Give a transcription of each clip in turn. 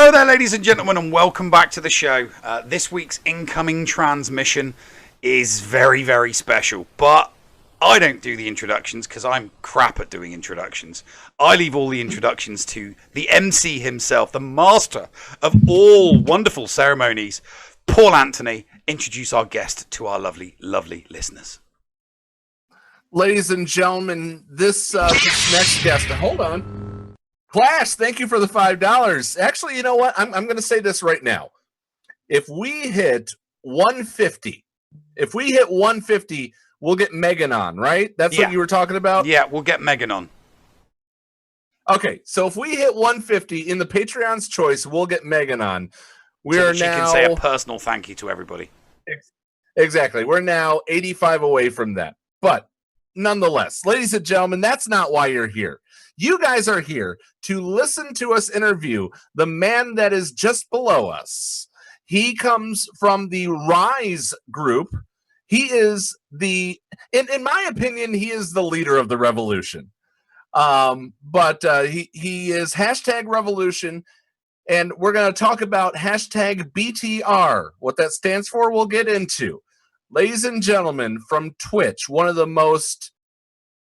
Hello there, ladies and gentlemen, and welcome back to the show. This week's incoming transmission is very, very special, but I don't do the introductions because I'm crap at doing introductions. I leave all the introductions to the MC himself, the master of all wonderful ceremonies, Paul Anthony. Introduce our guest to our lovely, lovely listeners. Ladies and gentlemen, this next guest, hold on. Clash, thank you for the $5. Actually, you know what? I'm going to say this right now. If we hit 150, we'll get Megan on, right? That's what you were talking about? Yeah, we'll get Megan on. Okay, so if we hit 150 in the Patreon's choice, we'll get Megan on. So she can say a personal thank you to everybody. Exactly. We're now 85 away from that. But nonetheless, ladies and gentlemen, that's not why you're here. You guys are here to listen to us interview the man that is just below us. He comes from the Rise group. He is in my opinion, he is the leader of the revolution. But he is #revolution, and we're going to talk about #BTR. What that stands for, we'll get into. Ladies and gentlemen, from Twitch, one of the most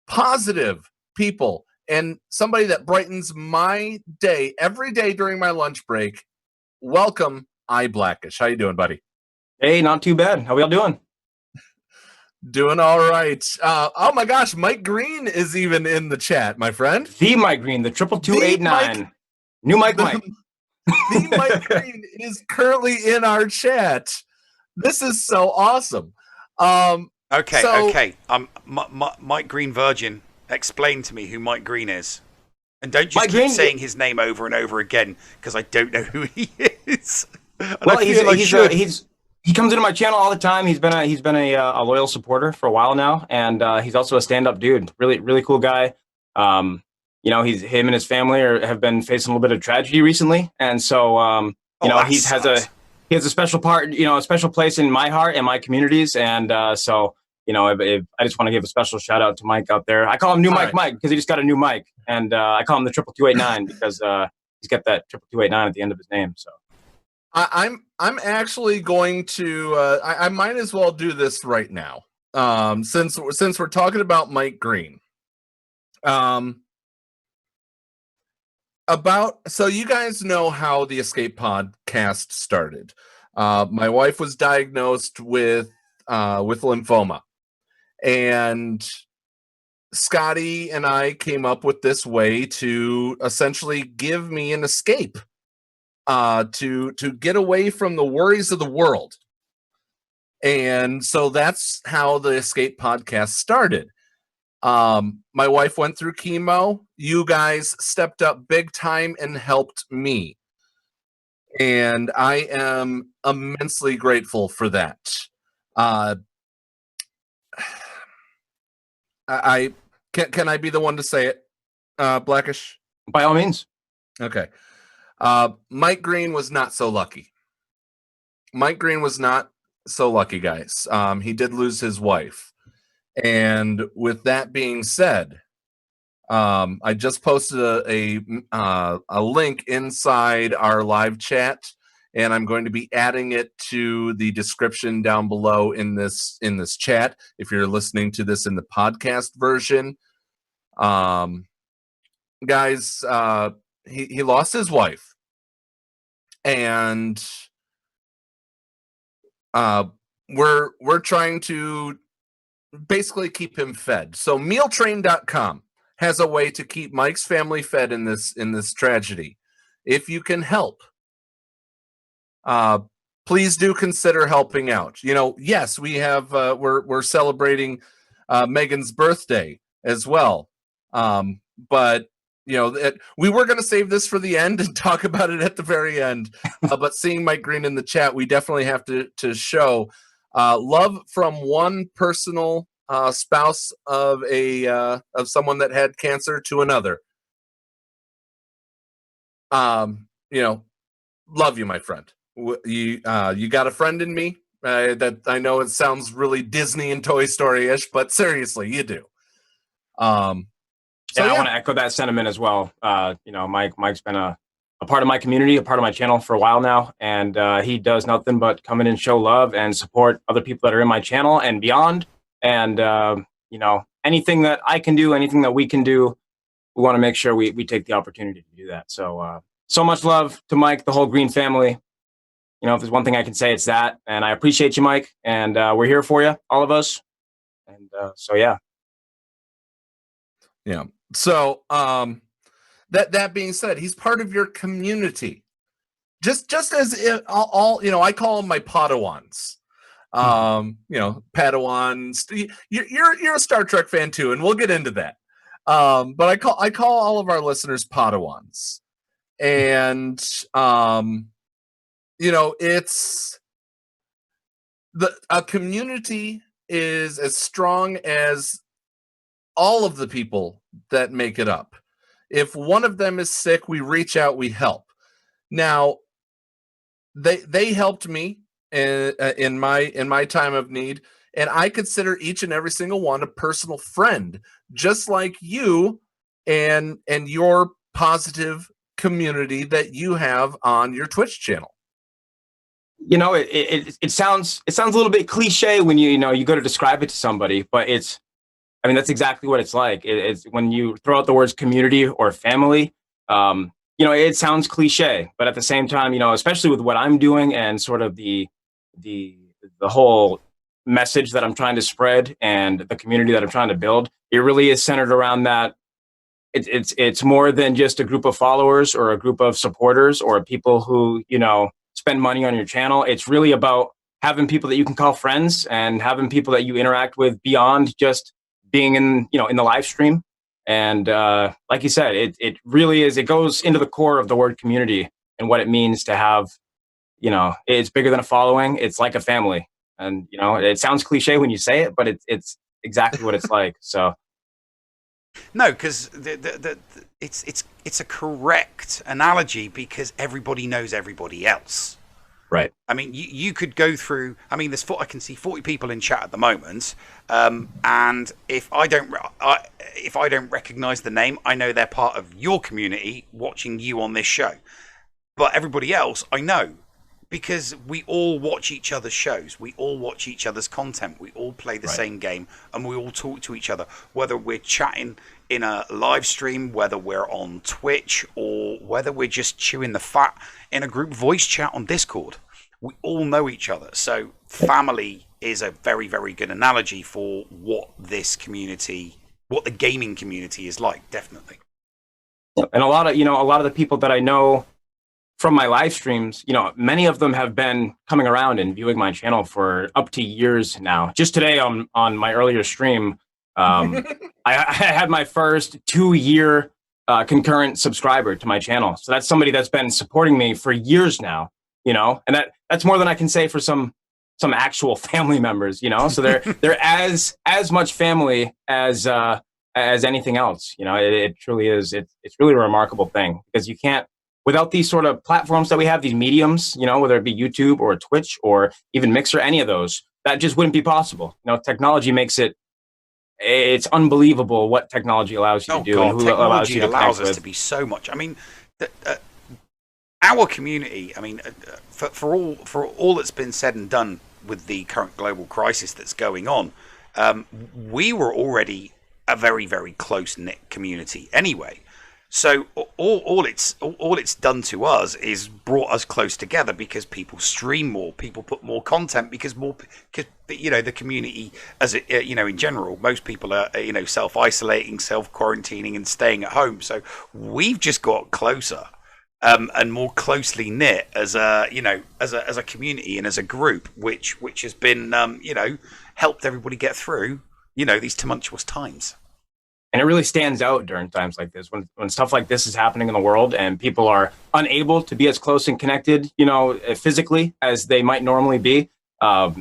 positive people and somebody that brightens my day every day during my lunch break. Welcome, iBlackish. How you doing, buddy? Hey, not too bad. How we all doing? Doing all right. Oh my gosh, Mike Green is even in the chat, my friend. The Mike Green, the 22289. New Mike. The Mike Green is currently in our chat. This is so awesome. Okay. Mike Green Virgin. Explain to me who Mike Green is. And don't just keep saying his name over and over again, because I don't know who he is. Well, he comes into my channel all the time. He's been a loyal supporter for a while now, and he's also a stand-up dude. Really, really cool guy. Him and his family have been facing a little bit of tragedy recently, and so he has a special part, a special place in my heart and my communities, and so. I just want to give a special shout out to Mike out there. I call him New Mike because he just got a new mic, and I call him the 22289 because he's got that 22289 at the end of his name. So I'm actually going to I might as well do this right now since we're talking about Mike Green. So you guys know how the Escape Podcast started. My wife was diagnosed with lymphoma. And Scotty and I came up with this way to essentially give me an escape, to get away from the worries of the world. And so that's how the Escape Podcast started. My wife went through chemo. You guys stepped up big time and helped me. And I am immensely grateful for that. Can I be the one to say it, Blackish? By all means. Okay. Mike Green was not so lucky. Mike Green was not so lucky, guys. He did lose his wife. And with that being said, I just posted a link inside our live chat, and I'm going to be adding it to the description down below in this chat. If you're listening to this in the podcast version, guys, he lost his wife, and we're trying to basically keep him fed. So mealtrain.com has a way to keep Mike's family fed in this tragedy. If you can help, please do consider helping out. Yes, we have we're celebrating Megan's birthday as well. But we were going to save this for the end and talk about it at the very end. But seeing Mike Green in the chat, we definitely have to show love from one personal spouse of someone that had cancer to another. Love you, my friend. You got a friend in me. That I know it sounds really Disney and Toy Story-ish, but seriously, you do. I want to echo that sentiment as well. Mike's been a a part of my community, a part of my channel for a while now. And he does nothing but come in and show love and support other people that are in my channel and beyond. And, you know, anything that I can do, anything that we can do, we want to make sure we take the opportunity to do that. So, so much love to Mike, the whole Green family. You know, if there's one thing I can say, it's that. And I appreciate you, Mike. And we're here for you, all of us. And so, yeah. Yeah. So, that being said, he's part of your community. Just as if all you know, I call them my Padawans. You know, Padawans. You're a Star Trek fan too, and we'll get into that. But I call all of our listeners Padawans, and you know, it's a community is as strong as all of the people that make it up. If one of them is sick, we reach out, we help. Now, they helped me in my time of need, and I consider each and every single one a personal friend, just like you and your positive community that you have on your Twitch channel. You know, it sounds a little bit cliche when you know you go to describe it to somebody, but I mean, that's exactly what it's like. It's when you throw out the words community or family, you know, it sounds cliche, but at the same time, you know, especially with what I'm doing and sort of the whole message that I'm trying to spread and the community that I'm trying to build, it really is centered around that. It's more than just a group of followers or a group of supporters or people who, you know, spend money on your channel. It's really about having people that you can call friends and having people that you interact with beyond just being in, you know, in the live stream. And like you said, it really is, it goes into the core of the word community and what it means to have, you know, it's bigger than a following. It's like a family. And, you know, it sounds cliche when you say it, but it's exactly what it's like. So. No, because it's a correct analogy because everybody knows everybody else. Right. I mean, you could go through. I mean, I can see 40 people in chat at the moment, and if I don't recognize the name, I know they're part of your community watching you on this show. But everybody else, I know, because we all watch each other's shows, we all watch each other's content, we all play the same game, and we all talk to each other, whether we're chatting in a live stream, whether we're on Twitch, or whether we're just chewing the fat in a group voice chat on Discord. We all know each other. So family is a very, very good analogy for what this community, what the gaming community is like, definitely. And a lot of the people that I know from my live streams, you know, many of them have been coming around and viewing my channel for up to years now. Just today on my earlier stream, I had my first 2-year concurrent subscriber to my channel. So that's somebody that's been supporting me for years now, you know, and that's more than I can say for some actual family members, you know. So they're as much family as anything else, you know. It truly is. It's really a remarkable thing because you can't, without these sort of platforms that we have, these mediums, you know, whether it be YouTube or Twitch or even Mixer, any of those, that just wouldn't be possible. You know, technology makes it's unbelievable what technology allows you to do. God, and who technology allows us with. to be so much. I mean, our community, I mean, for all that's been said and done with the current global crisis that's going on, we were already a very, very close-knit community anyway. So all it's done to us is brought us close together because people stream more, people put more content because you know, the community as you know, in general, most people are, you know, self-isolating, self-quarantining and staying at home. So we've just got closer and more closely knit as a, you know, as a community and as a group, which has been you know, helped everybody get through, you know, these tumultuous times. And it really stands out during times like this, when stuff like this is happening in the world and people are unable to be as close and connected, you know, physically as they might normally be. You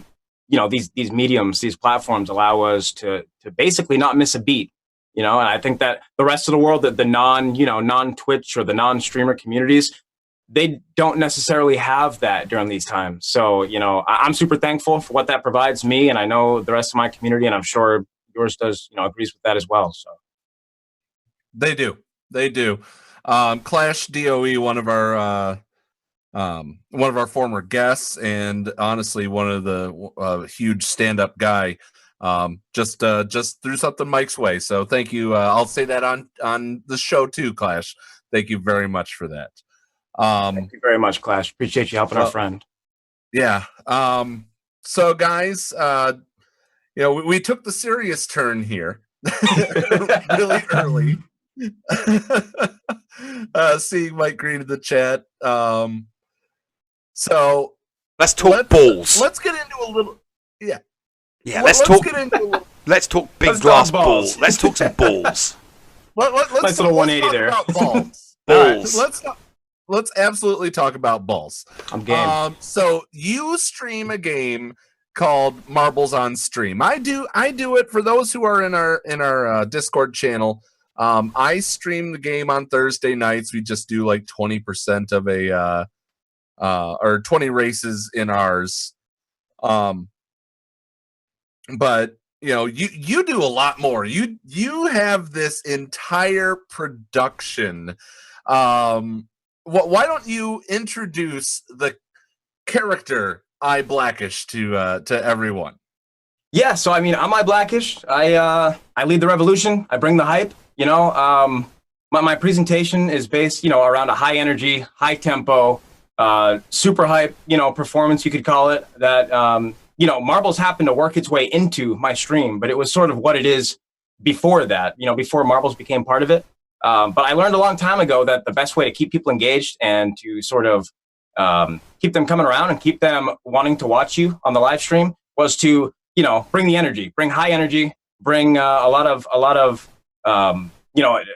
know, these mediums, these platforms allow us to basically not miss a beat, you know. And I think that the rest of the world, that the non-Twitch or the non-streamer communities, they don't necessarily have that during these times. So, you know, I'm super thankful for what that provides me, and I know the rest of my community, and I'm sure yours does, you know, agrees with that as well. So. They do. Clash DOE, one of our former guests, and honestly, one of the huge stand-up guy. Just threw something Mike's way. So thank you. I'll say that on the show too, Clash. Thank you very much for that. Thank you very much, Clash. Appreciate you helping our friend. Yeah. So guys, we took the serious turn here really early. Seeing Mike Green in the chat. So let's talk balls. Let's get into a little. Yeah. Yeah. Let's talk big glass balls. Let's talk some balls. Nice little 180 there. Balls. Balls. Right, let's absolutely talk about balls. I'm game. So you stream a game called Marbles on Stream. I do it for those who are in our Discord channel. I stream the game on Thursday nights. We just do like 20% of or 20 races in ours. But you do a lot more. You have this entire production. Why don't you introduce the character iBlackish to everyone? Yeah, so I mean, I'm iBlackish. I lead the revolution. I bring the hype. My presentation is based, around a high energy, high tempo, super hype, performance, you could call it. That Marbles happened to work its way into my stream, but it was sort of what it is before that. Before Marbles became part of it. But I learned a long time ago that the best way to keep people engaged and to sort of keep them coming around and keep them wanting to watch you on the live stream was to, bring the energy, bring high energy, bring a lot of I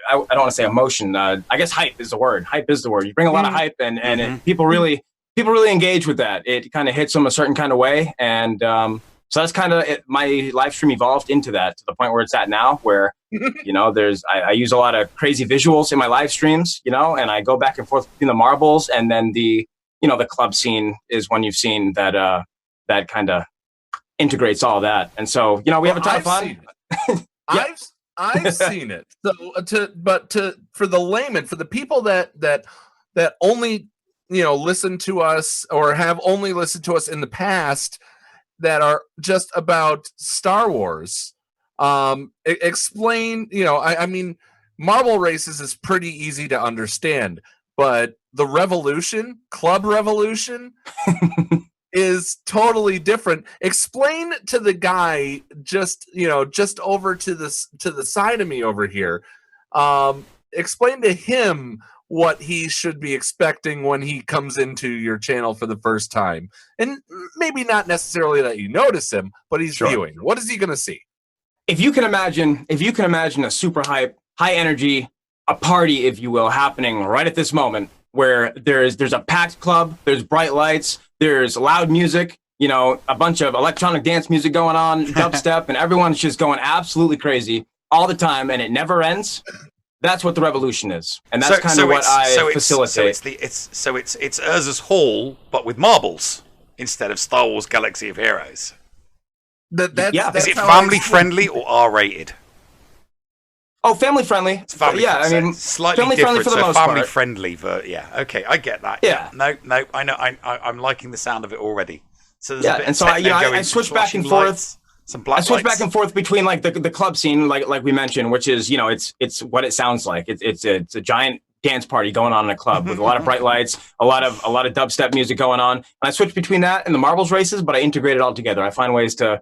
don't want to say emotion. I guess hype is the word. Hype is the word. You bring a lot of hype, and people really engage with that. It kind of hits them a certain kind of way, and so that's kind of my live stream evolved into that, to the point where it's at now, where I use a lot of crazy visuals in my live streams, and I go back and forth between the marbles, and then the club scene is one you've seen that that kind of integrates all that, and so we have a ton of fun. I've seen it. So for the layman, for the people that only listen to us or have only listened to us in the past, that are just about Star Wars. Explain. I mean, marble races is pretty easy to understand, but the revolution, club revolution, is totally different. Explain to the guy just over to the side of me over here. Explain to him what he should be expecting when he comes into your channel for the first time, and maybe not necessarily that you notice him, but he's viewing. What is he going to see? If you can imagine a super hype, high energy, a party, if you will, happening right at this moment, where there's a packed club, there's bright lights, there's loud music, a bunch of electronic dance music going on, dubstep, and everyone's just going absolutely crazy all the time, and it never ends. That's what the revolution is, and that's kind of what I facilitate. So it's Urza's Hall, but with marbles instead of Star Wars Galaxy of Heroes. Is it family friendly or R-rated? Oh, family friendly. It's family I mean, slightly family different. friendly for the most family part. friendly, okay, I get that. Yeah. No, I know. I'm liking the sound of it already. So and so I switch back and forth. I switch back and forth between like the club scene, like we mentioned, which is it's what it sounds like. It's a giant dance party going on in a club with a lot of bright lights, a lot of dubstep music going on. And I switch between that and the marbles races, but I integrate it all together. I find ways to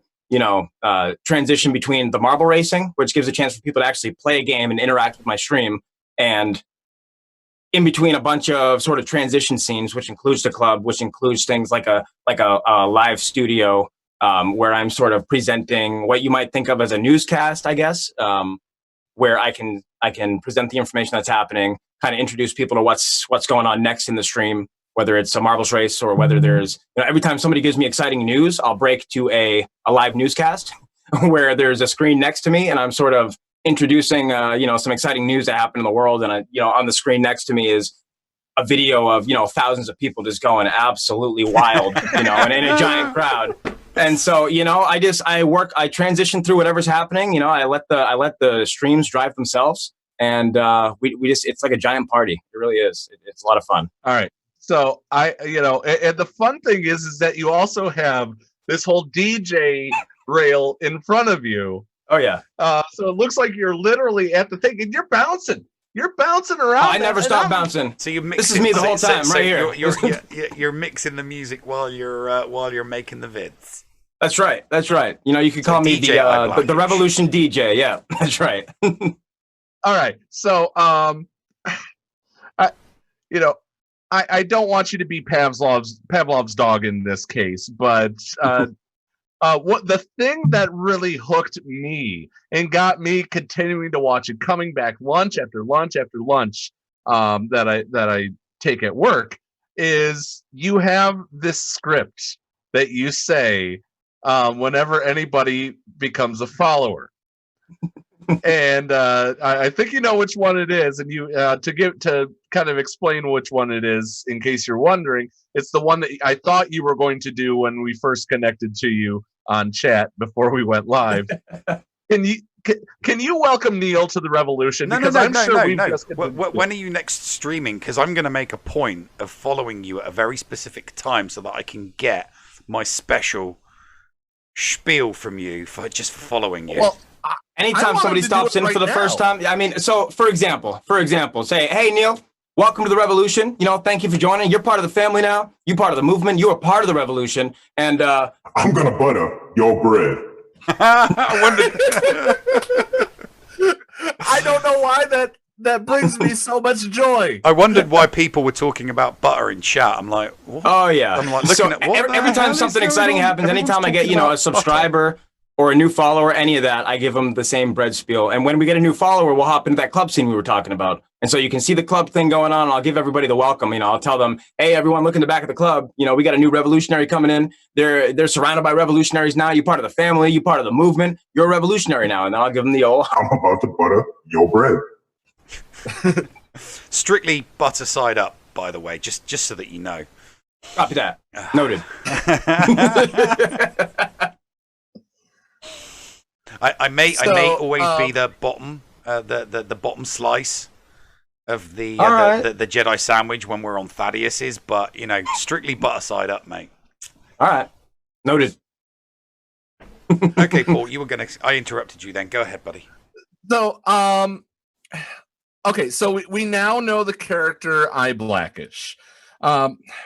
transition between the marble racing, which gives a chance for people to actually play a game and interact with my stream, and in between a bunch of sort of transition scenes, which includes the club, which includes things like a live studio, where I'm sort of presenting what you might think of as a newscast, I guess, where I can present the information that's happening, kind of introduce people to what's going on next in the stream, whether it's a marbles race or whether there's, every time somebody gives me exciting news, I'll break to a live newscast where there's a screen next to me and I'm sort of introducing, some exciting news that happened in the world. And on the screen next to me is a video of, thousands of people just going absolutely wild, and in a giant crowd. And so, I transition through whatever's happening. I let the streams drive themselves. and we just it's like a giant party. It really is. It's a lot of fun. All right. So and the fun thing is that you also have this whole DJ rail in front of you. Oh yeah. So it looks like you're literally at the thing, and you're bouncing. You're bouncing around. I never stop bouncing. So you're mixing. This is me the whole time, right here. You're mixing the music while you're making the vids. That's right. That's right. You know, you could call me the Revolution DJ. Yeah, that's right. All right. So, I don't want you to be Pavlov's dog in this case, but what the thing that really hooked me and got me continuing to watch it, coming back lunch after lunch after lunch, that I take at work, is you have this script that you say whenever anybody becomes a follower. And I think you know which one it is, and you to kind of explain which one it is in case you're wondering. It's the one that I thought you were going to do when we first connected to you on chat before we went live. Can you welcome Neil to the Revolution? No. When are you next streaming? Because I'm going to make a point of following you at a very specific time so that I can get my special spiel from you for just following you. Well, anytime somebody stops in for the first time, I mean, so for example, say, hey, Neil, welcome to the Revolution. You know, thank you for joining. You're part of the family now. You're part of the movement. You are part of the Revolution. And I'm going to butter your bread. I don't know why that brings me so much joy. I wondered why people were talking about butter in chat. I'm like, what? Oh yeah. I'm like looking at what every time something exciting happens, anytime I get a subscriber or a new follower, any of that, I give them the same bread spiel. And when we get a new follower, we'll hop into that club scene we were talking about. And so you can see the club thing going on. And I'll give everybody the welcome. You know, I'll tell them, hey, everyone, look in the back of the club. You know, we got a new revolutionary coming in. They're surrounded by revolutionaries now. You're part of the family. You're part of the movement. You're a revolutionary now. And then I'll give them the old. I'm about to butter your bread. Strictly butter side up, by the way, just so that you know. Copy that. Noted. I may always be the bottom, the bottom slice of the Jedi sandwich when we're on Thaddeus's, but you know, strictly butter side up, mate. All right, noted. Okay, Paul, I interrupted you. Then go ahead, buddy. So, okay, so we now know the character iBlackish.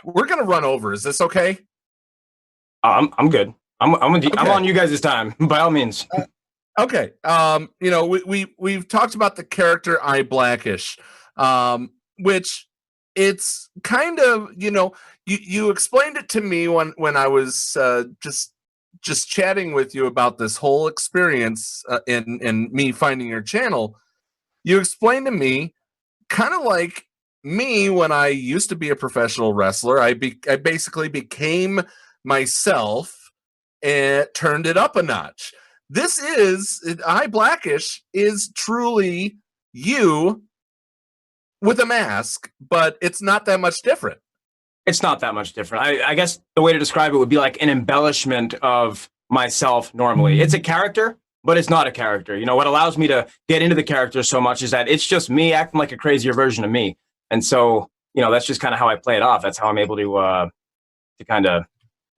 We're gonna run over. Is this okay? I'm good. I'm on you guys this time, by all means. Okay. You know, we've talked about the character iBlackish, which it's kind of, you know, you explained it to me when I was just chatting with you about this whole experience in me finding your channel. You explained to me kind of like me when I used to be a professional wrestler. I basically became myself and turned it up a notch. This is iBlackish is truly you with a mask, but it's not that much different. It's not that much different. I guess the way to describe it would be like an embellishment of myself normally. It's a character, but it's not a character. You know, what allows me to get into the character so much is that it's just me acting like a crazier version of me. And so, you know, that's just kind of how I play it off. That's how I'm able to kind of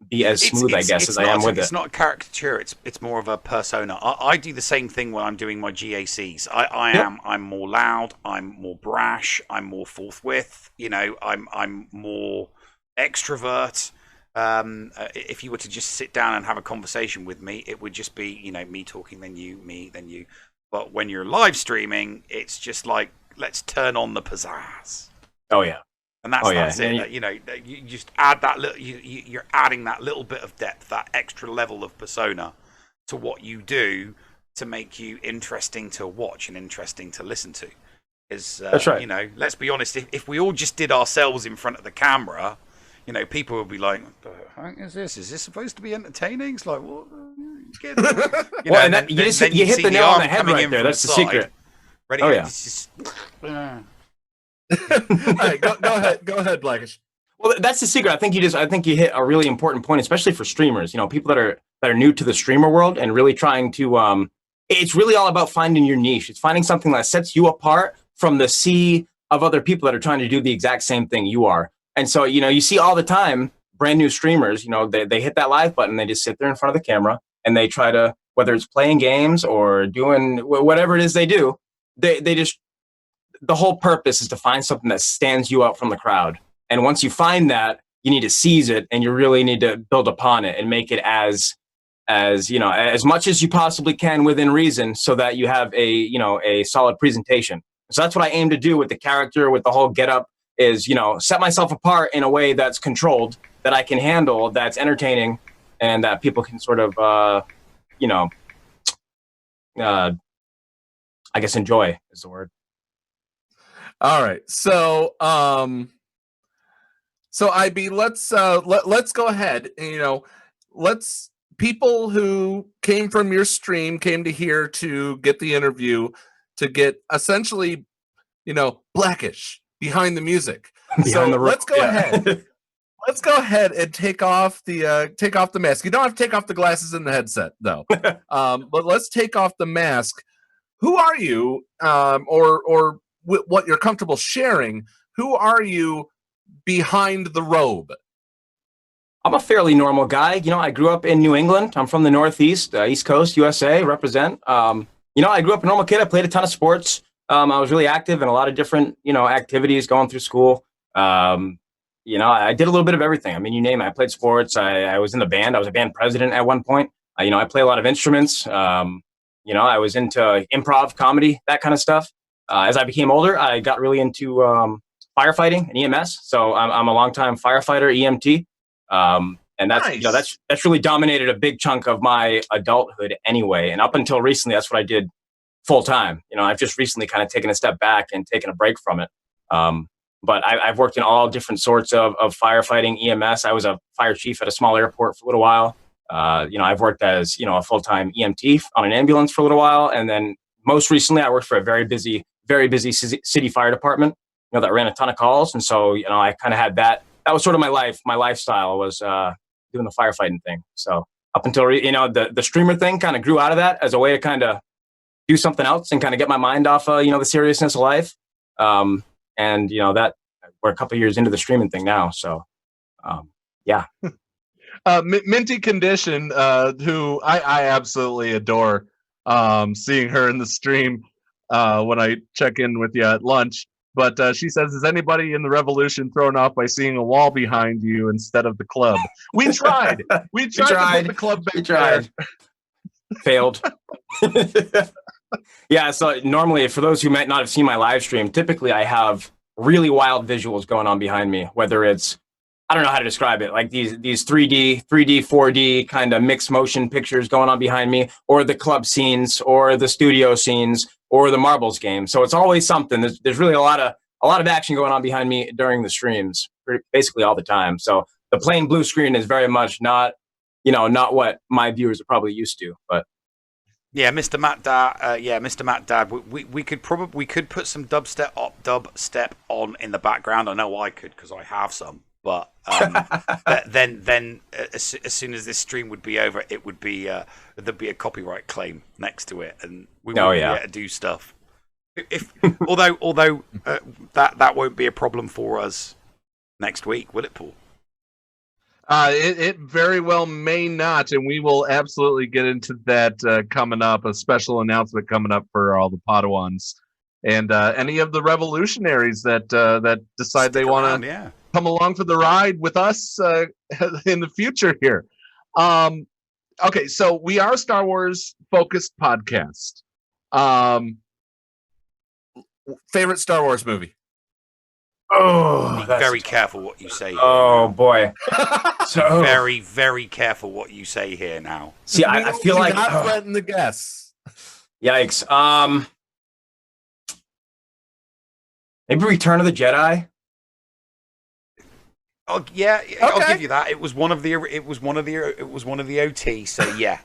be as smooth, I guess, as I am with it. It's not a caricature. It's more of a persona. I do the same thing when I'm doing my GACs. I'm more loud. I'm more brash. I'm more forthwith. You know, I'm more extrovert. If you were to just sit down and have a conversation with me, it would just be, you know, me talking, then you, me, then you. But when you're live streaming, it's just like, let's turn on the pizzazz. Oh yeah. And that's it. You know, you just add that little. You're adding that little bit of depth, that extra level of persona, to what you do to make you interesting to watch and interesting to listen to. That's right. You know, let's be honest. If we all just did ourselves in front of the camera, you know, people would be like, "What the heck is this? Is this supposed to be entertaining?" It's like, what? You know, and then you hit the nail on the head right there. That's the secret. Ready? Oh yeah. All right, go ahead, Blackish. Well, that's the secret. I think you hit a really important point, especially for streamers. You know, people that are new to the streamer world and really trying to it's really all about finding your niche. It's finding something that sets you apart from the sea of other people that are trying to do the exact same thing you are. And so, you see all the time brand new streamers, they hit that live button, they just sit there in front of the camera and they try to, whether it's playing games or doing whatever it is they do, they just, the whole purpose is to find something that stands you out from the crowd. And once you find that, you need to seize it, and you really need to build upon it and make it as much as you possibly can within reason, so that you have a solid presentation. So that's what I aim to do with the character, with the whole getup, is set myself apart in a way that's controlled, that I can handle, that's entertaining, and that people can sort of I guess enjoy is the word. All right, so IB, let's go ahead. Let's, people who came from your stream came to here to get the interview, to get essentially, Blackish behind the music. Let's go ahead. Let's go ahead and take off the mask. You don't have to take off the glasses and the headset, though. But let's take off the mask. Who are you, or what you're comfortable sharing? Who are you behind the robe? I'm a fairly normal guy. I grew up in New England. I'm from the Northeast, East Coast, USA, represent. I grew up a normal kid. I played a ton of sports. I was really active in a lot of different, activities going through school. I did a little bit of everything. I mean, you name it. I played sports. I was in the band. I was a band president at one point. I play a lot of instruments. I was into improv, comedy, that kind of stuff. As I became older, I got really into firefighting and EMS. So I'm a longtime firefighter, EMT. And that's, nice. That's really dominated a big chunk of my adulthood anyway. And up until recently, that's what I did full time. I've just recently kind of taken a step back and taken a break from it. But I've worked in all different sorts of firefighting, EMS. I was a fire chief at a small airport for a little while. I've worked as, a full-time EMT on an ambulance for a little while. And then most recently, I worked for a very busy city fire department, that ran a ton of calls. And so, I kind of had that. That was sort of my life. My lifestyle was doing the firefighting thing. So up until, the streamer thing kind of grew out of that as a way to kind of do something else and kind of get my mind off, the seriousness of life. And that we're a couple of years into the streaming thing now. So, yeah. Minty Condition, who I absolutely adore, seeing her in the stream when I check in with you at lunch. But she says, is anybody in the revolution thrown off by seeing a wall behind you instead of the club? We tried. We tried to put the club back there. Failed. Yeah, so normally, for those who might not have seen my live stream, typically I have really wild visuals going on behind me, whether it's, I don't know how to describe it, like these 3D, 4D kind of mixed motion pictures going on behind me, or the club scenes, or the studio scenes, or the marbles game. So it's always something. There's really a lot of action going on behind me during the streams, basically all the time. So the plain blue screen is very much not what my viewers are probably used to, but. Yeah, Mr. Matt Dad. We could put some dubstep on in the background. I know I could because I have some. But then as soon as this stream would be over, it would be there'd be a copyright claim next to it, and we wouldn't be able to do stuff. Although that won't be a problem for us next week, will it, Paul? It very well may not, and we will absolutely get into that coming up. A special announcement coming up for all the Padawans and any of the revolutionaries that decide Stick they want to come along for the ride with us in the future here. Okay, so we are a Star Wars focused podcast. Favorite Star Wars movie? Oh, be very careful what you say here. Oh boy. So very, very careful what you say here now. See, I feel like not threaten the guests. Yikes. Maybe Return of the Jedi. Oh yeah, okay. I'll give you that. It was one of the OT. So yeah.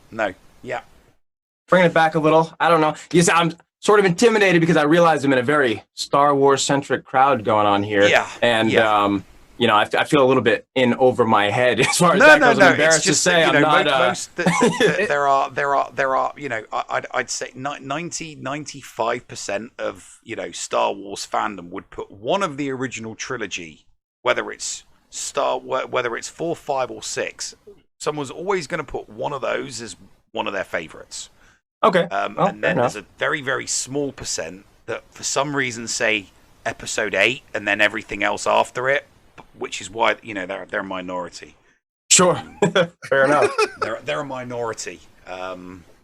Bringing it back a little. I don't know. Yes, I'm sort of intimidated because I realize I'm in a very Star Wars centric crowd going on here. Yeah. And you know, I feel a little bit in over my head as far as that goes. I'm embarrassed to say I'm not. There are, you know, I'd say 95% of, you know, Star Wars fandom would put one of the original trilogy, whether it's 4, 5, or 6. Someone's always going to put one of those as one of their favorites. Okay. And then there's a very, very small percent that for some reason say episode 8 and then everything else after it, which is why, you know, they're a minority. Sure. Fair enough. They're a minority.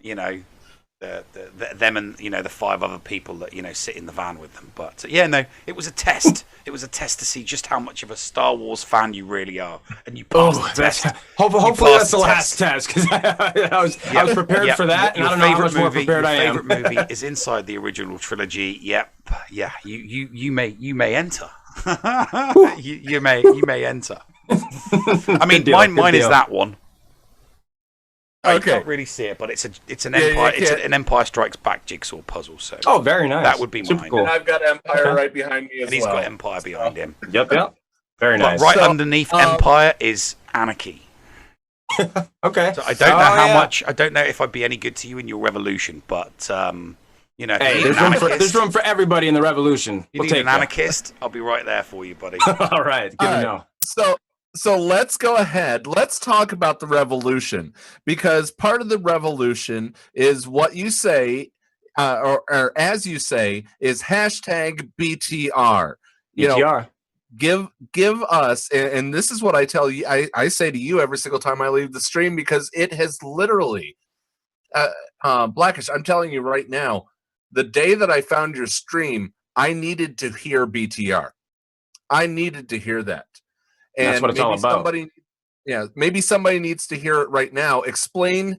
You know, them and, you know, the 5 other people that, you know, sit in the van with them. But yeah, no, it was a test. It was a test to see just how much of a Star Wars fan you really are, and you passed the test. Hopefully that's the last test, because I was prepared for that, and I don't know how much more prepared I am. Your favorite movie is inside the original trilogy. Yep, yeah, you may enter. you may enter. I mean, mine is that one. I can't really see it, but it's an Empire. It's an Empire Strikes Back jigsaw puzzle. So very nice. That would be mine. Cool. And I've got Empire right behind me as well. And he's got Empire behind him. Yep. Very nice. But underneath Empire is Anarchy. Okay. So I don't know how much. I don't know if I'd be any good to you in your revolution, but you know, hey, there's room for everybody in the revolution. You need an anarchist? I'll be right there for you, buddy. All right. Good to know. So let's go ahead. Let's talk about the revolution, because part of the revolution is what you say, or as you say, is hashtag BTR. You know, give us, and this is what I tell you. I say to you every single time I leave the stream, because it has literally, Blackish, I'm telling you right now, the day that I found your stream, I needed to hear BTR. I needed to hear that. And that's what it's all about. Maybe somebody needs to hear it right now. Explain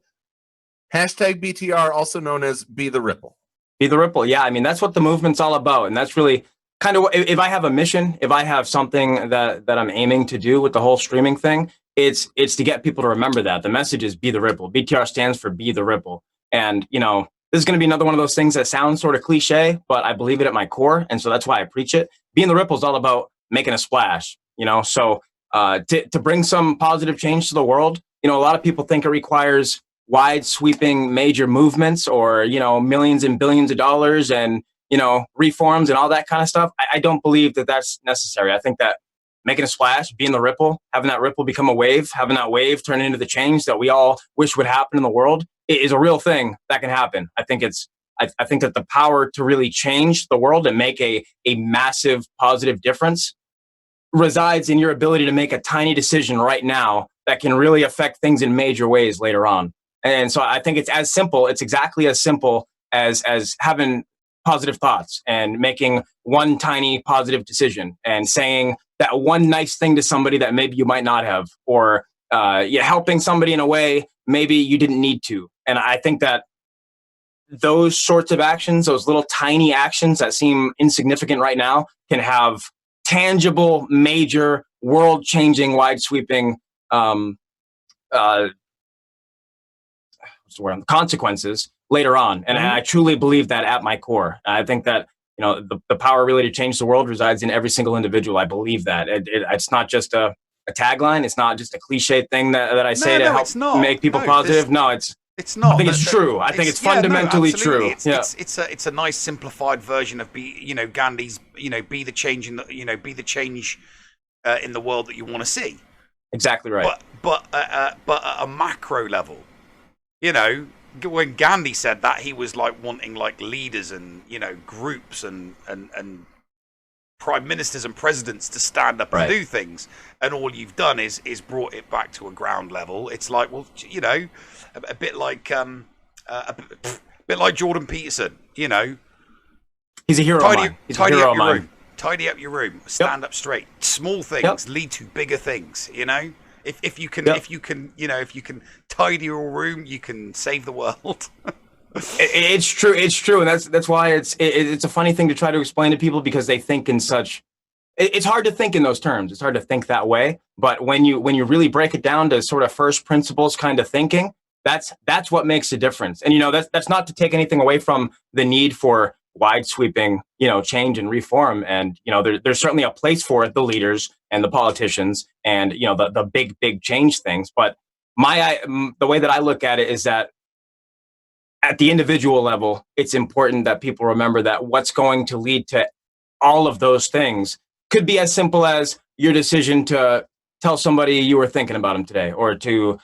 hashtag BTR, also known as Be the Ripple. Be the Ripple. Yeah, I mean, that's what the movement's all about. And that's really kind of, if I have a mission, if I have something that I'm aiming to do with the whole streaming thing, it's to get people to remember that. The message is Be the Ripple. BTR stands for Be the Ripple. And, you know, this is going to be another one of those things that sounds sort of cliche, but I believe it at my core. And so that's why I preach it. Being the Ripple is all about making a splash. You know, so to bring some positive change to the world, you know, a lot of people think it requires wide sweeping major movements or, you know, millions and billions of dollars and, you know, reforms and all that kind of stuff. I don't believe that that's necessary. I think that making a splash, being the ripple, having that ripple become a wave, having that wave turn into the change that we all wish would happen in the world is a real thing that can happen. I think that the power to really change the world and make a massive positive difference resides in your ability to make a tiny decision right now that can really affect things in major ways later on. And so I think it's exactly as simple as having positive thoughts and making one tiny positive decision and saying that one nice thing to somebody that maybe you might not have, or helping somebody in a way maybe you didn't need to. And I think that those sorts of actions, those little tiny actions that seem insignificant right now, can have tangible, major, world-changing, wide-sweeping consequences later on. And I truly believe that at my core. I think that, you know, the power really to change the world resides in every single individual. I believe that. It's not just a tagline. It's not just a cliche thing that I say to help make people positive. No, it's not. I think it's true. I think it's fundamentally true. It's a nice simplified version of Gandhi's, be the change in the world that you want to see. Exactly right. But at a macro level, you know, when Gandhi said that, he was like wanting like leaders and, you know, groups and prime ministers and presidents to stand up and do things, and all you've done is brought it back to a ground level. It's like, well, you know, a bit like Jordan Peterson, you know. He's a hero of mine. Tidy up your room. Stand up straight. Small things lead to bigger things, you know. If you can tidy your room, you can save the world. It's true, and that's why it's a funny thing to try to explain to people, because they think in such. It's hard to think in those terms. It's hard to think that way. But when you really break it down to sort of first principles kind of thinking, that's what makes a difference. And you know, that's not to take anything away from the need for wide sweeping, change and reform. And, there's certainly a place for it, the leaders and the politicians and, the big change things. But the way that I look at it is that at the individual level, it's important that people remember that what's going to lead to all of those things could be as simple as your decision to tell somebody you were thinking about them today, or to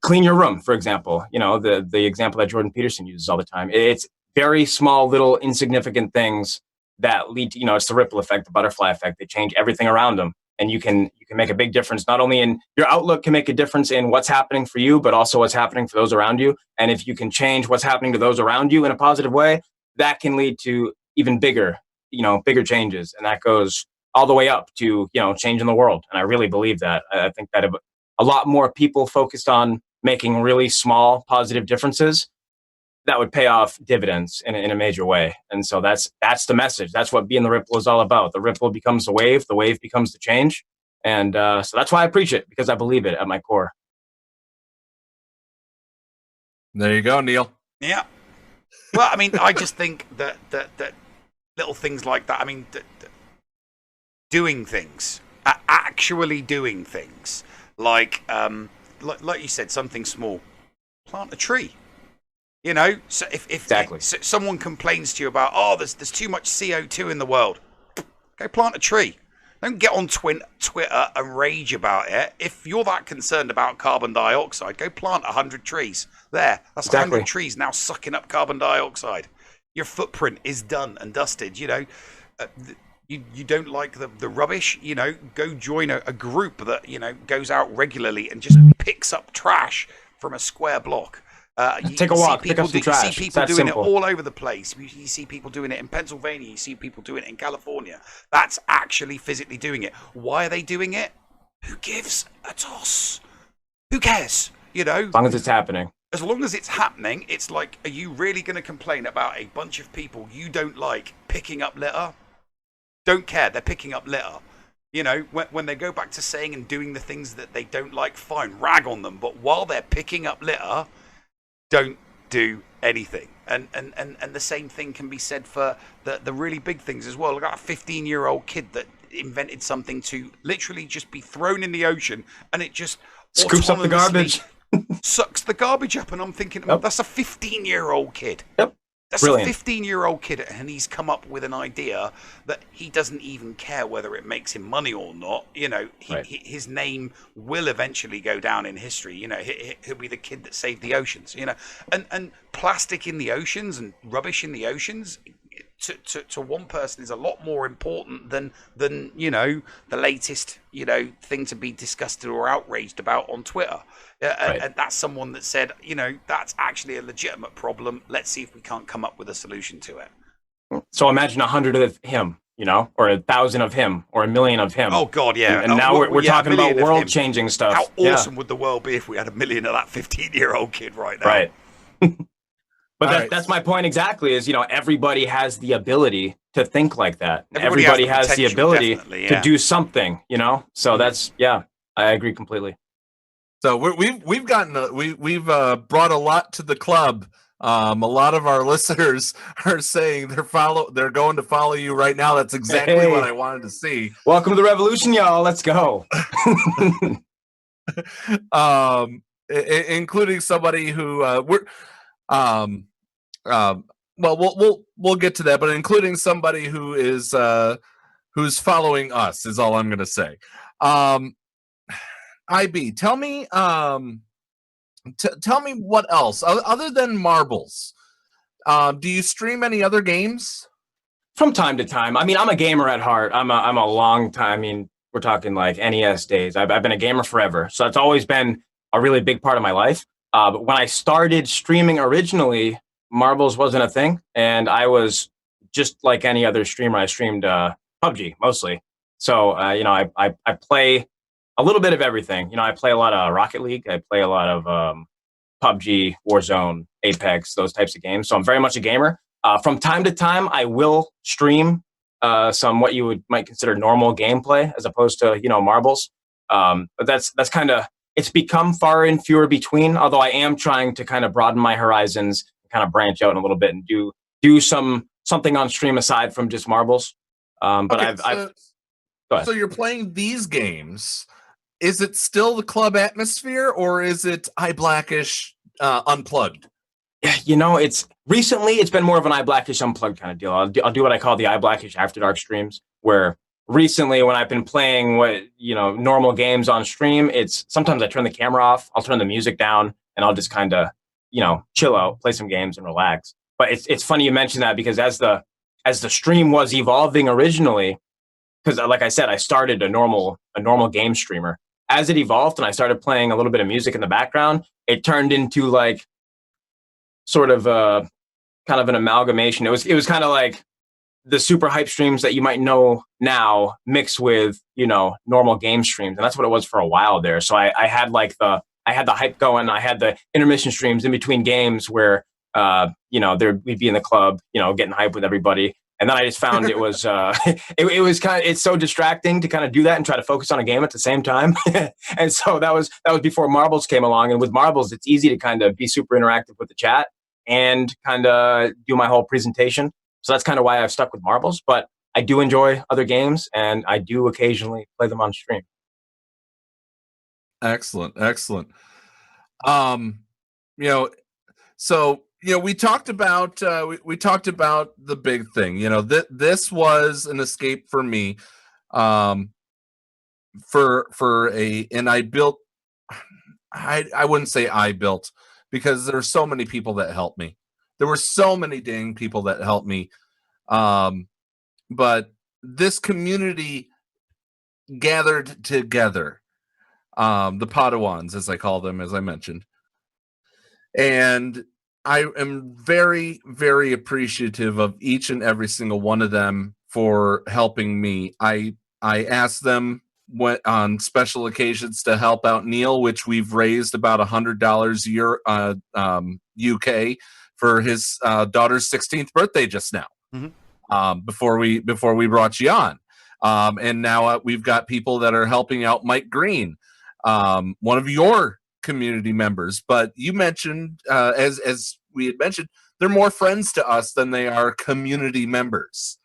clean your room, for example. The example that Jordan Peterson uses all the time. It's very small, little insignificant things that lead to, it's the ripple effect, the butterfly effect. They change everything around them. And you can make a big difference, not only in your outlook can make a difference in what's happening for you, but also what's happening for those around you. And if you can change what's happening to those around you in a positive way, that can lead to even bigger changes. And that goes all the way up to, changing the world. And I really believe that. I think that if a lot more people focused on making really small positive differences, that would pay off dividends in a major way. And so that's the message. That's what being the ripple is all about. The ripple becomes the wave becomes the change. And so that's why I preach it, because I believe it at my core. There you go, Neil. Yeah. Well, I mean, I just think that little things like that, I mean, doing things, actually doing things, like you said, something small, plant a tree. So if exactly. Someone complains to you about, there's too much CO2 in the world, go plant a tree. Don't get on Twitter and rage about it. If you're that concerned about carbon dioxide, go plant 100 trees. That's exactly. 100 trees now sucking up carbon dioxide. Your footprint is done and dusted. You don't like the rubbish, go join a group that, goes out regularly and just picks up trash from a square block. Take a walk, pick up some trash. You see people doing it all over the place. You see people doing it in Pennsylvania. You see people doing it in California. That's actually physically doing it. Why are they doing it? Who gives a toss? Who cares? As long as it's happening. As long as it's happening, it's like, are you really going to complain about a bunch of people you don't like picking up litter? Don't care. They're picking up litter. When they go back to saying and doing the things that they don't like, fine, rag on them. But while they're picking up litter, don't do anything. And the same thing can be said for the really big things as well. I got a 15-year-old kid that invented something to literally just be thrown in the ocean, and it just scoops up the garbage, sucks the garbage up. And I'm thinking, that's a 15-year-old kid. Yep. That's brilliant. A 15-year-old kid, and he's come up with an idea that he doesn't even care whether it makes him money or not. His name will eventually go down in history. He'll be the kid that saved the oceans. And plastic in the oceans and rubbish in the oceans, to one person, is a lot more important than the latest thing to be discussed or outraged about on Twitter. And that's someone that said, that's actually a legitimate problem. Let's see if we can't come up with a solution to it. So imagine 100 of him, or 1,000 of him, or 1,000,000 of him. Oh God, yeah. And now we're talking about world-changing stuff. How awesome would the world be if we had 1,000,000 of that 15-year-old kid right now? Right. But that's my point exactly. Is everybody has the ability to think like that. Everybody has the ability to do something. So that's I agree completely. So we've brought a lot to the club. A lot of our listeners are saying they're going to follow you right now. That's exactly what I wanted to see. Welcome to the revolution, y'all. Let's go. Including somebody who we'll get to that, but including somebody who is who's following us is all I'm going to say. IB, tell me what else other than marbles. Do you stream any other games? From time to time. I mean, I'm a gamer at heart. I'm a long time. I mean, we're talking like NES days. I've been a gamer forever, so it's always been a really big part of my life. But when I started streaming originally, marbles wasn't a thing, and I was just like any other streamer. I streamed PUBG mostly. So I play a little bit of everything. I play a lot of Rocket League. I play a lot of PUBG, Warzone, Apex, those types of games. So I'm very much a gamer. From time to time, I will stream some what you might consider normal gameplay as opposed to marbles. But that's kind of, it's become far and fewer between. Although I am trying to kind of broaden my horizons, kind of branch out a little bit and do do something on stream aside from just marbles. But okay, so you're playing these games. Is it still the club atmosphere, or is it iBlackish unplugged? It's been more of an iBlackish unplugged kind of deal. I'll do what I call the iBlackish After Dark streams, where recently when I've been playing normal games on stream, it's sometimes I turn the camera off, I'll turn the music down, and I'll just kind of chill out, play some games, and relax. But it's funny you mention that, because as the stream was evolving originally, because like I said, I started a normal game streamer. As it evolved and I started playing a little bit of music in the background, it turned into like sort of a kind of an amalgamation. It was kind of like the super hype streams that you might know now mixed with normal game streams, and that's what it was for a while there. So I had the hype going. I had the intermission streams in between games where we'd be in the club, getting hype with everybody. And then I just found it was it's so distracting to kind of do that and try to focus on a game at the same time. And so that was before marbles came along. And with marbles, it's easy to kind of be super interactive with the chat and kind of do my whole presentation. So that's kind of why I've stuck with marbles. But I do enjoy other games, and I do occasionally play them on stream. Excellent. So we talked about the big thing. This was an escape for me. And I built. I wouldn't say I built, because there's so many people that helped me. There were so many dang people that helped me. But this community gathered together. The Padawans, as I call them, as I mentioned. And I am very, very appreciative of each and every single one of them for helping me. I asked them on special occasions to help out Neil, which we've raised about $100 a year UK for his daughter's 16th birthday just now. Mm-hmm. Before we brought you on. And now we've got people that are helping out Mike Green, one of your community members. But you mentioned, as we had mentioned, they're more friends to us than they are community members.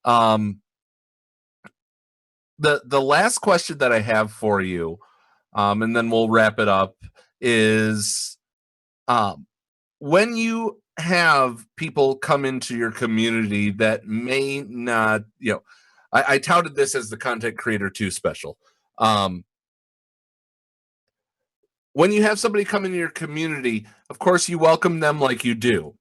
The last question that I have for you, and then we'll wrap it up, is when you have people come into your community that may not, I touted this as the Content Creator 2 special. When you have somebody come into your community, of course, you welcome them like you do.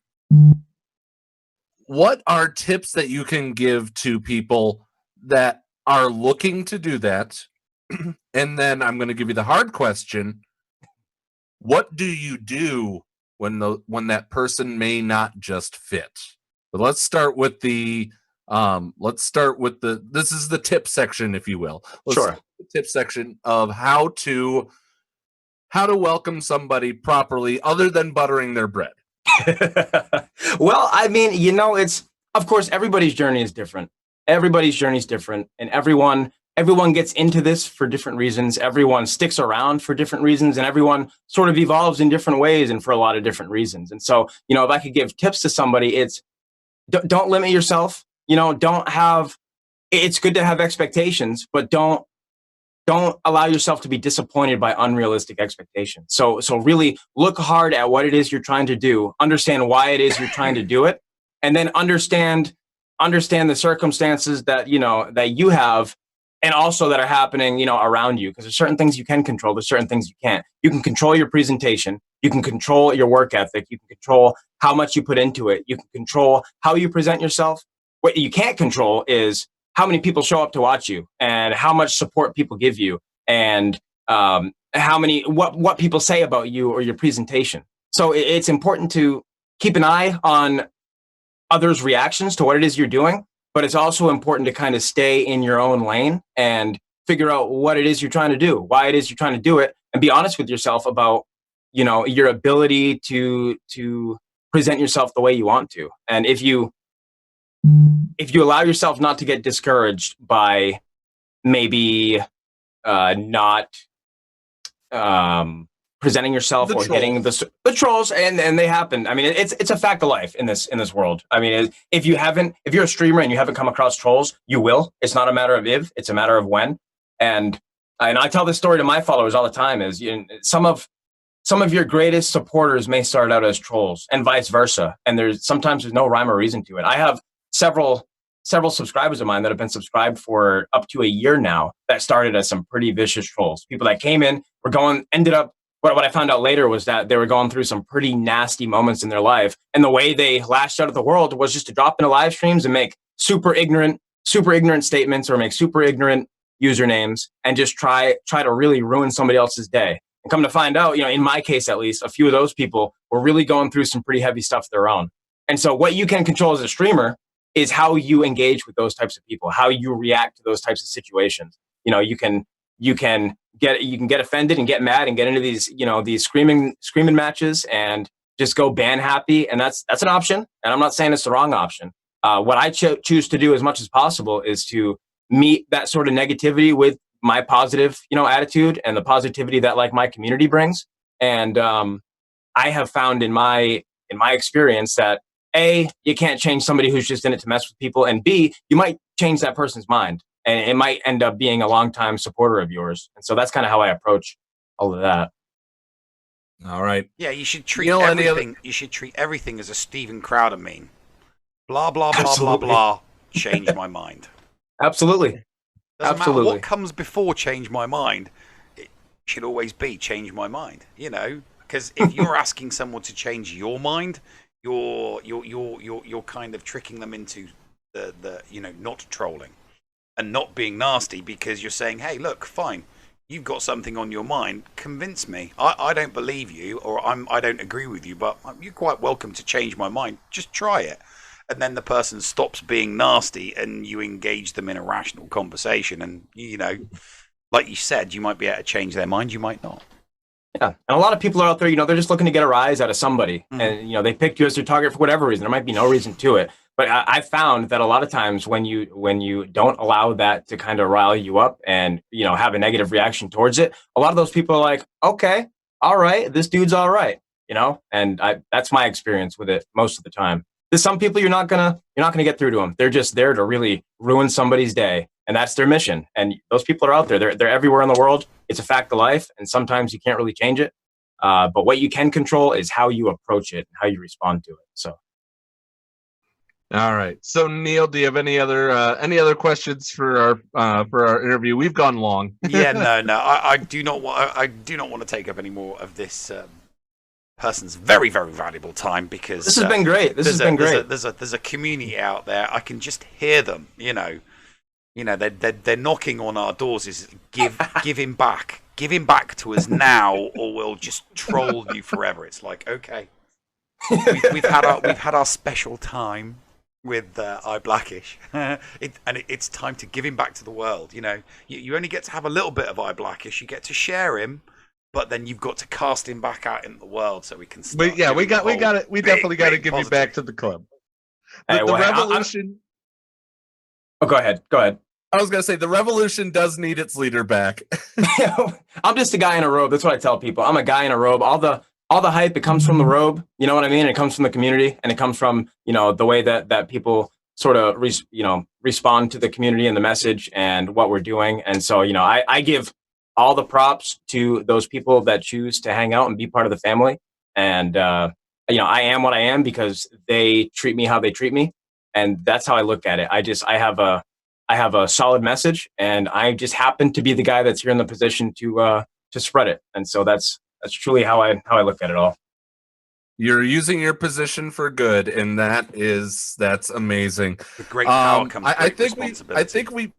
What are tips that you can give to people that are looking to do that? And then I'm going to give you the hard question. What do you do when that person may not just fit? But let's start with this is the tip section, if you will. Sure. The tip section of how to welcome somebody properly other than buttering their bread. Well, I mean, it's, of course, everybody's journey is different. Everybody's journey is different, and everyone gets into this for different reasons. Everyone sticks around for different reasons, and everyone sort of evolves in different ways and for a lot of different reasons. And so, if I could give tips to somebody, it's don't limit yourself. It's good to have expectations, but don't allow yourself to be disappointed by unrealistic expectations. So really look hard at what it is you're trying to do, understand why it is you're trying to do it, and then understand the circumstances that you have, and also that are happening, around you. Because there's certain things you can control, there's certain things you can't. You can control your presentation, you can control your work ethic, you can control how much you put into it, you can control how you present yourself. What you can't control is how many people show up to watch you, and how much support people give you, and what people say about you or your presentation. So it's important to keep an eye on others' reactions to what it is you're doing, but it's also important to kind of stay in your own lane and figure out what it is you're trying to do, why it is you're trying to do it, and be honest with yourself about your ability to present yourself the way you want to. And if you allow yourself not to get discouraged by maybe not presenting yourself or getting the trolls, and they happen. I mean, it's a fact of life in this world. I mean, if you're a streamer and you haven't come across trolls, you will. It's not a matter of if, it's a matter of when. And I tell this story to my followers all the time, is some of your greatest supporters may start out as trolls and vice versa. And sometimes there's no rhyme or reason to it. I have several subscribers of mine that have been subscribed for up to a year now that started as some pretty vicious trolls. People that came in, ended up, what I found out later was that they were going through some pretty nasty moments in their life. And the way they lashed out at the world was just to drop into live streams and make super ignorant statements or make super ignorant usernames and just try to really ruin somebody else's day. And come to find out, in my case, at least, a few of those people were really going through some pretty heavy stuff of their own. And so what you can control as a streamer is how you engage with those types of people, how you react to those types of situations. You can get offended and get mad and get into these screaming matches and just go ban happy. And that's an option. And I'm not saying it's the wrong option. What I choose to do as much as possible is to meet that sort of negativity with my positive, attitude and the positivity that like my community brings. And I have found in my experience that A, you can't change somebody who's just in it to mess with people, and B, you might change that person's mind, and it might end up being a longtime supporter of yours. And so that's kind of how I approach all of that. All right. Yeah, you should treat everything. You should treat everything as a Steven Crowder meme. Blah blah blah Absolutely. blah blah. Change my mind. Absolutely. Doesn't Absolutely. matter what comes before change my mind. It should always be change my mind. Because if you're asking someone to change your mind, you're kind of tricking them into the not trolling and not being nasty, because you're saying, hey, look, fine, you've got something on your mind, convince me. I don't believe you, or I don't agree with you, but you're quite welcome to change my mind. Just try it. And then the person stops being nasty and you engage them in a rational conversation. And, like you said, you might be able to change their mind, you might not. Yeah. And a lot of people are out there, they're just looking to get a rise out of somebody. And, they picked you as their target for whatever reason. There might be no reason to it. But I found that a lot of times when you don't allow that to kind of rile you up and, have a negative reaction towards it, a lot of those people are like, okay, all right, this dude's all right, and that's my experience with it most of the time. There's some people you're not gonna get through to them. They're just there to really ruin somebody's day, and that's their mission. And those people are out there. They're everywhere in the world. It's a fact of life, and sometimes you can't really change it. But what you can control is how you approach it and how you respond to it. So, all right. So, Neil, do you have any other questions for our interview? We've gone long. Yeah, no. I do not want to take up any more of this person's very, very valuable time, because this has been great. There's a community out there. I can just hear them. They're knocking on our doors. Is give him back to us now, or we'll just troll you forever. It's like, okay, we've had our special time with iBlackish, it's time to give him back to the world. You only get to have a little bit of iBlackish. You get to share him. But then you've got to cast him back out into the world so we can start. We got it. We definitely got to give you back to the club. The revolution. Go ahead. I was gonna say the revolution does need its leader back. I'm just a guy in a robe. That's what I tell people. I'm a guy in a robe. All the hype, it comes from the robe. You know what I mean? It comes from the community, and it comes from the way that people sort of respond to the community and the message and what we're doing. And so I give all the props to those people that choose to hang out and be part of the family. And, I am what I am because they treat me how they treat me. And that's how I look at it. I have a solid message, and I just happen to be the guy that's here in the position to spread it. And so that's truly how I look at it all. You're using your position for good. And that's amazing. With great power comes great responsibility. I think we,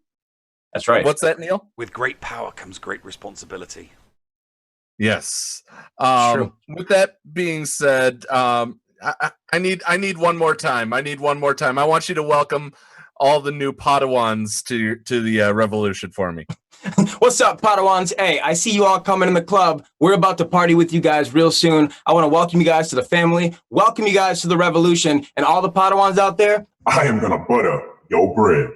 That's right. What's that, Neil? With great power comes great responsibility. Yes. With that being said, I need one more time. I want you to welcome all the new Padawans to the revolution for me. What's up, Padawans? Hey, I see you all coming in the club. We're about to party with you guys real soon. I want to welcome you guys to the family, welcome you guys to the revolution, and all the Padawans out there. I am gonna butter your bread.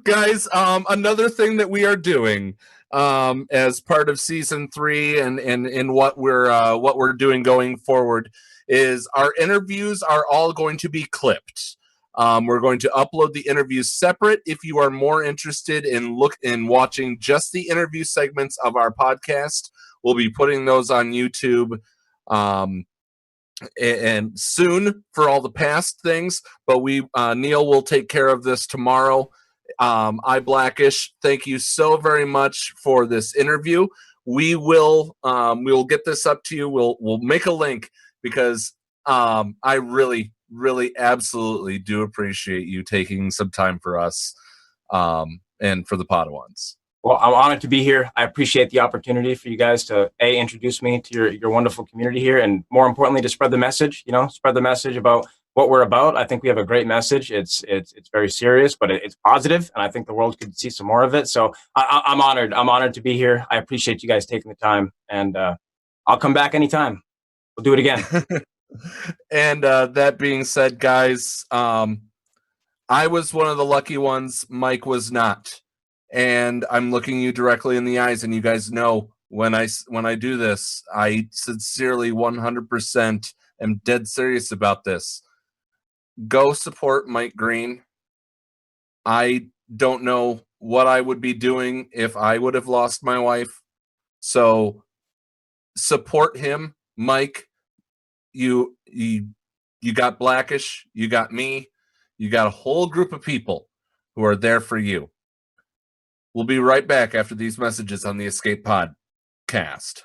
Guys, another thing that we are doing, as part of season 3 and in what we're doing going forward is our interviews are all going to be clipped. We're going to upload the interviews separate. If you are more interested in watching just the interview segments of our podcast, we'll be putting those on YouTube and soon for all the past things. But Neil will take care of this tomorrow. iBlackish, thank you so very much for this interview. We will get this up to you. We'll make a link because I really absolutely do appreciate you taking some time for us and for the Padawans. Well, I'm honored to be here. I appreciate the opportunity for you guys to introduce me to your wonderful community here, and more importantly, to spread the message. Spread the message about what we're about. I think we have a great message. It's very serious, but it's positive, and I think the world could see some more of it. So I'm honored. I'm honored to be here. I appreciate you guys taking the time, and I'll come back anytime. We'll do it again. And that being said, guys, I was one of the lucky ones. Mike was not. And I'm looking you directly in the eyes, and you guys know when I do this, I sincerely 100% am dead serious about this. Go support Mike Green. I don't know what I would be doing if I would have lost my wife. So support him, Mike. You got Blackish, you got me, you got a whole group of people who are there for you. We'll be right back after these messages on the Escape Podcast.